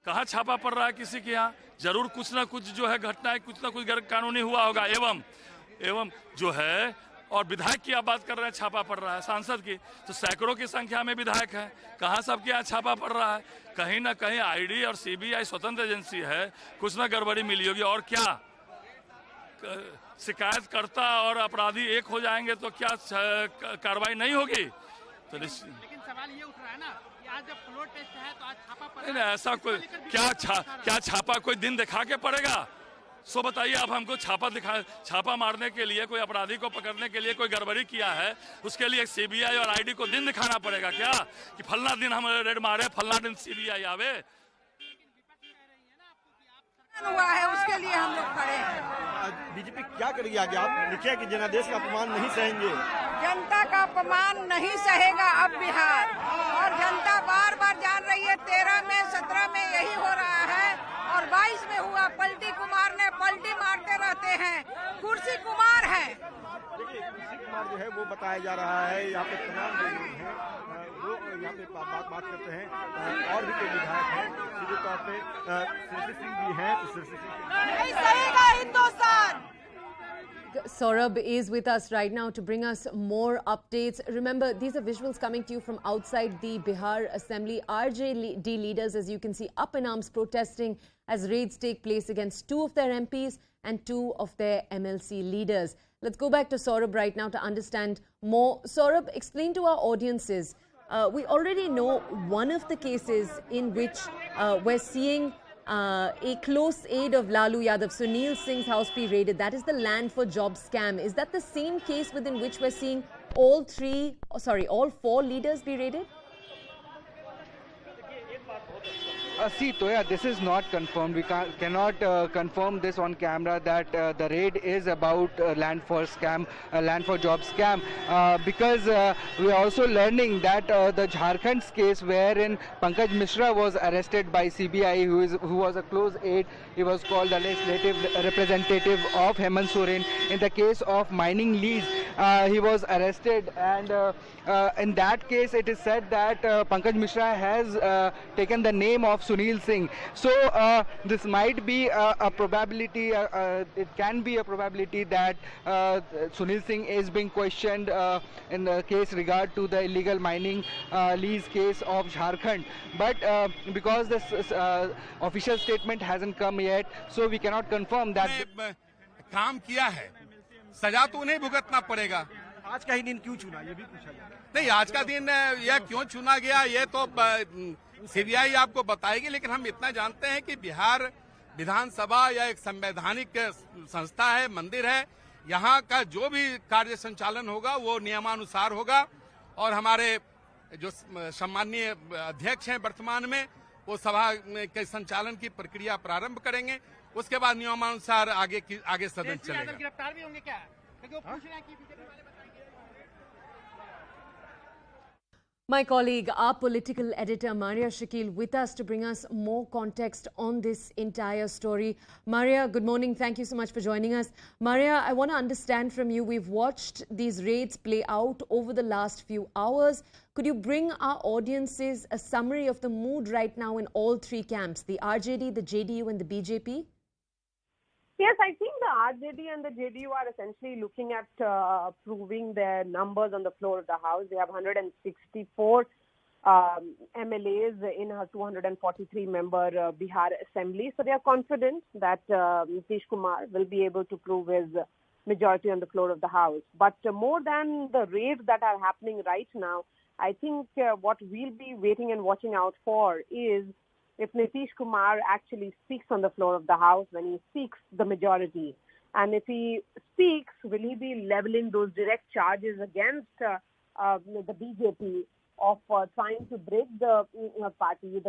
कहाँ छापा पड़ रहा है किसी के यहाँ? जरूर कुछ ना कुछ जो है घटना, कुछ ना कुछ गैर कानूनी हुआ होगा। एवं जो है, और विधायक की आप बात कर रहे हैं छापा पड़ रहा है, सांसद की, तो सैकड़ों की संख्या में विधायक हैं, कहाँ सबके यहाँ छापा पड़ रहा है? कहीं ना कहीं आईडी और सीबीआई स्वतंत्र एजेंसी है, कुछ ना गड़बड़ी मिली होगी। और क्या शिकायतकर्ता और अपराधी एक हो जाएंगे तो क्या कार्रवाई नहीं होगी? तो लेकिन सवाल ये उठ रहा है ना कि आज जब फ्लोर टेस्ट है तो आज छापा पड़ नहीं, ऐसा कोई क्या छापा कोई दिन दिखा के पड़ेगा? सो बताइए आप हमको, छापा मारने के लिए, कोई अपराधी को पकड़ने के लिए कोई गड़बड़ी किया है, उसके लिए सीबीआई और आईडी को दिन दिखाना पड़ेगा क्या? कि फलना दिन हम रेड मारे, फलना दिन सीबीआई आवे? हुआ है उसके लिए हम लोग खड़े हैं। बीजेपी क्या करेगी आगे? आप लिखिए कि जनादेश का अपमान नहीं सहेंगे। जनता का अपमान नहीं सहेगा अब बिहार, और जनता बार बार जान रही है। 13 में 17 में यही हो रहा है और 22 में हुआ। पलटी कुमार ने पलटी मारते रहते हैं, कुर्सी कुमार है। देखिए, कुर्सी कुमार जो है वो बताया जा रहा है। यहाँ पे तमाम लोग हैं, वो यहाँ पे बात करते हैं। और भी कोई विधायक हैं, सीधे तौर पे श्री सिंह भी हैं। तो श्री सिंह नहीं सहेगा Hindustan. Saurabh is with us right now to bring us more updates. Remember, these are visuals coming to you from outside the Bihar Assembly. RJD leaders, as you can see, up in arms protesting as raids take place against 2 of their MPs and 2 of their MLC leaders. Let's go back to Saurabh right now to understand more. Saurabh, explain to our audiences. We already know one of the cases in which we're seeing a close aide of Lalu Yadav, Sunil Singh's house be raided. That is the land for job scam. Is that the same case within which we're seeing all 4 leaders be raided? See, Toya, this is not confirmed. We cannot confirm this on camera that the raid is about land for job scam, because we are also learning that the Jharkhand's case, wherein Pankaj Mishra was arrested by CBI, who was a close aide. He was called the legislative representative of Hemant Soren. In the case of mining lease, he was arrested, and in that case, it is said that Pankaj Mishra has taken the name of Sunil Singh. So this might be a probability, it can be a probability that Sunil Singh is being questioned in the case regard to the illegal mining lease case of Jharkhand. But because this official statement hasn't come yet, so we cannot confirm that. काम किया है, सजा तो उन्हें भुगतना पड़ेगा। आज का ही दिन क्यों चुना, ये भी पूछा जाए। नहीं, आज का दिन यह क्यों चुना गया, ये तो सीबीआई आपको बताएगी। लेकिन हम इतना जानते हैं कि बिहार विधानसभा या एक संवैधानिक संस्था है, मंदिर है। यहाँ का जो भी कार्य संचालन होगा वो नियमानुसार होगा, और हमारे जो सम्माननीय अध्यक्ष हैं वर्तमान में, वो सभा के संचालन की प्रक्रिया प्रारंभ करेंगे। उसके बाद नियमानुसार आगे सदन चलेगा। गिरफ्तार भी होंगे क्या? My colleague, our political editor, Marya Shakil, with us to bring us more context on this entire story. Marya, good morning. Thank you so much for joining us. Marya, I want to understand from you, we've watched these raids play out over the last few hours. Could you bring our audiences a summary of the mood right now in all 3 camps, the RJD, the JDU and the BJP? Yes, I think the RJD and the JDU are essentially looking at proving their numbers on the floor of the House. They have 164 MLAs in her 243-member Bihar Assembly. So they are confident that Nitish Kumar will be able to prove his majority on the floor of the House. But more than the raids that are happening right now, I think what we'll be waiting and watching out for is if Nitish Kumar actually speaks on the floor of the House, when he seeks the majority. And if he speaks, will he be leveling those direct charges against the BJP of trying to break the party,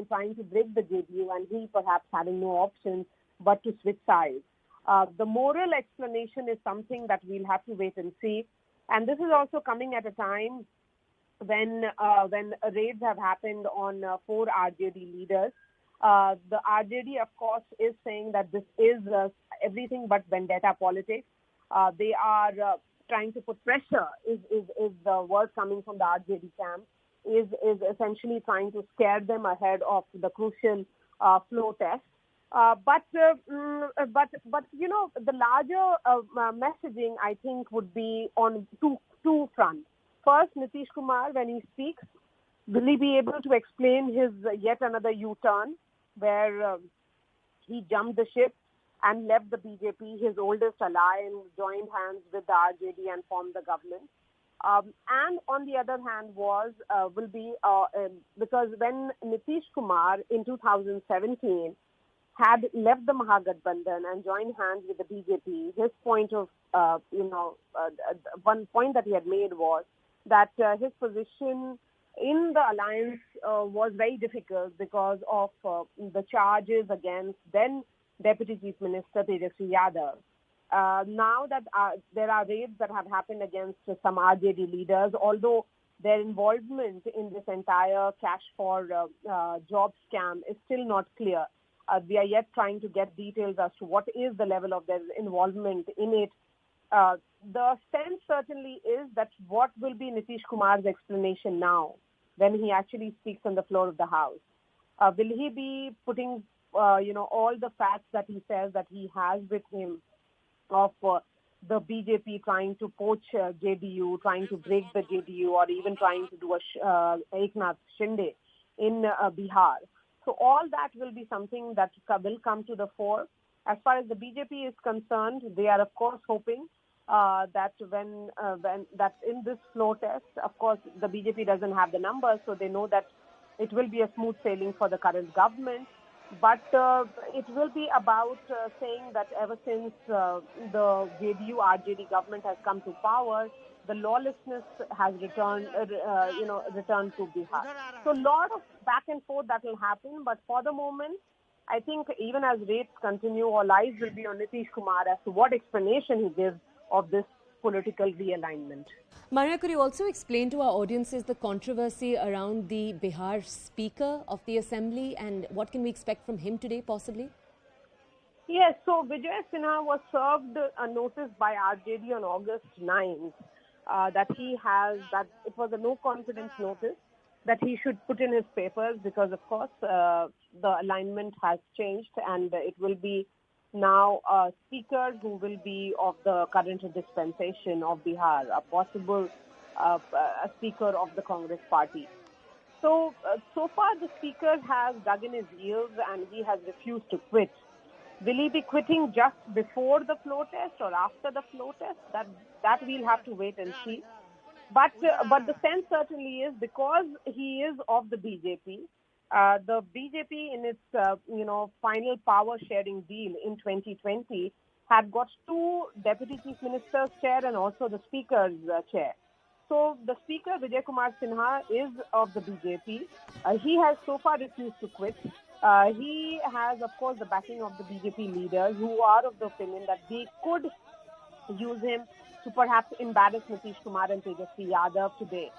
trying to break the JDU, and he perhaps having no option but to switch sides. The moral explanation is something that we'll have to wait and see. And this is also coming at a time when raids have happened on 4 RJD leaders. The RJD, of course, is saying that this is everything but vendetta politics. They are trying to put pressure, is the word coming from the RJD camp, is essentially trying to scare them ahead of the crucial floor test. But you know, the larger messaging, I think, would be on two fronts. First, Nitish Kumar, when he speaks, will he be able to explain his yet another U-turn where he jumped the ship and left the BJP, his oldest ally, and joined hands with the RJD and formed the government? And on the other hand will be because when Nitish Kumar in 2017 had left the Mahagathbandhan and joined hands with the BJP, his point of, one point that he had made was that his position in the alliance was very difficult because of the charges against then Deputy Chief Minister Toya Singh Rathore. Now that there are raids that have happened against some RJD leaders, although their involvement in this entire cash for job scam is still not clear. We are yet trying to get details as to what is the level of their involvement in it. The sense certainly is that what will be Nitish Kumar's explanation now when he actually speaks on the floor of the House? Will he be putting, all the facts that he says that he has with him of the BJP trying to poach JDU, trying to break the JDU, or even trying to do a Eknath Shinde in Bihar? So all that will be something that will come to the fore. As far as the BJP is concerned, they are of course hoping that when that in this floor test, of course the BJP doesn't have the numbers, so they know that it will be a smooth sailing for the current government. But it will be about saying that ever since the JDU RJD government has come to power, the lawlessness has returned to Bihar. So a lot of back and forth that will happen. But for the moment, I think even as raids continue, all eyes will be on Nitish Kumar as to what explanation he gives of this political realignment. Marya, could you also explain to our audiences the controversy around the Bihar Speaker of the Assembly and what can we expect from him today, possibly? Yes, so Vijay Sinha was served a notice by RJD on August 9th that it was a no confidence notice that he should put in his papers because, of course, the alignment has changed and it will be now a speaker who will be of the current dispensation of Bihar, a possible a speaker of the Congress party. So far the speaker has dug in his heels and he has refused to quit. Will he be quitting just before the floor test or after the floor test? That we'll have to wait and see. But the sense certainly is because he is of the BJP, the BJP in its final power sharing deal in 2020 had got two deputy chief ministers' chair and also the speaker's chair. So the speaker Vijay Kumar Sinha is of the BJP. He has so far refused to quit. He has, of course, the backing of the BJP leaders who are of the opinion that they could use him to perhaps embarrass Nitish Kumar and Toya Singh Rathore today.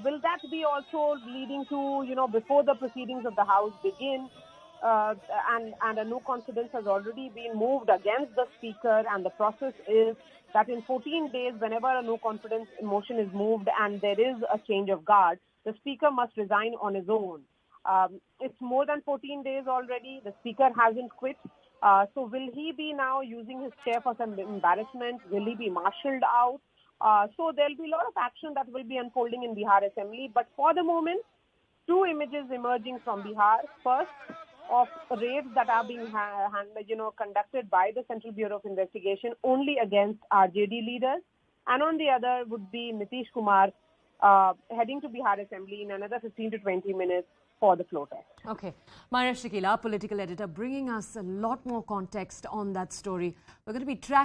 Will that be also leading to, before the proceedings of the House begin, and a no confidence has already been moved against the Speaker, and the process is that in 14 days, whenever a no confidence motion is moved and there is a change of guard, the Speaker must resign on his own. It's more than 14 days already. The Speaker hasn't quit. So will he be now using his chair for some embarrassment? Will he be marshalled out? So there'll be a lot of action that will be unfolding in Bihar Assembly. But for the moment, two images emerging from Bihar. First, of raids that are being conducted by the Central Bureau of Investigation only against RJD leaders. And on the other would be Nitish Kumar heading to Bihar Assembly in another 15 to 20 minutes for the floor test. Okay. Marya Shakil, our political editor, bringing us a lot more context on that story. We're going to be tracking